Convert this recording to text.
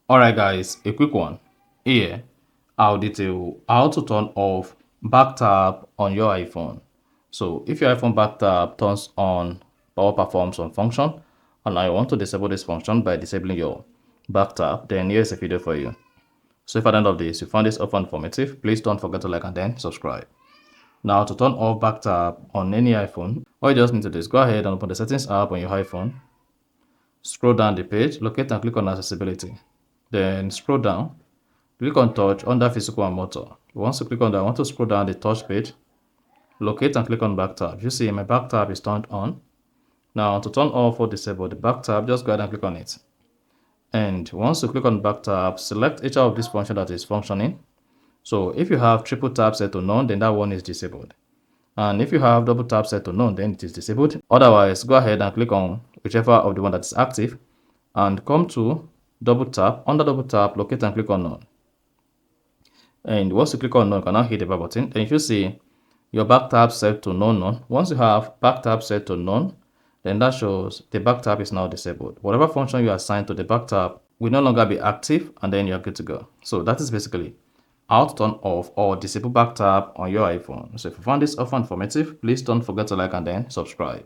Alright guys, a quick one. Here, I'll detail how to turn off back tap on your iPhone. So if your iPhone back tap turns on power performs on function, and I want to disable this function by disabling your back tap, then here's a video for you. So if at the end of this you found this often informative, please don't forget to like and then subscribe. Now to turn off back tap on any iPhone, all you just need to do is go ahead and open the settings app on your iPhone. Scroll down the page, locate and click on accessibility. Then scroll down, click on touch under physical and motor. Once you click on that, I want to scroll down the touch page, locate and click on back tab. You see my back tab is turned on. Now to turn off or disable the back tab, just go ahead and click on it. And once you click on back tab, select each of this function that is functioning. So if you have triple tap set to none, then that one is disabled. And if you have double tap set to none, then it is disabled. Otherwise, go ahead and click on whichever of the one that is active and come to double tap. Under double tap, locate and click on none. And once you click on none, you can now hit the back button. Then if you see your back tab set to none. Once you have back tab set to none, then that shows the back tab is now disabled. Whatever function you assign to the back tab will no longer be active, and then you're good to go. So that is basically how to turn off or disable back tap on your iPhone. So if you found this offer informative, please don't forget to like and then subscribe.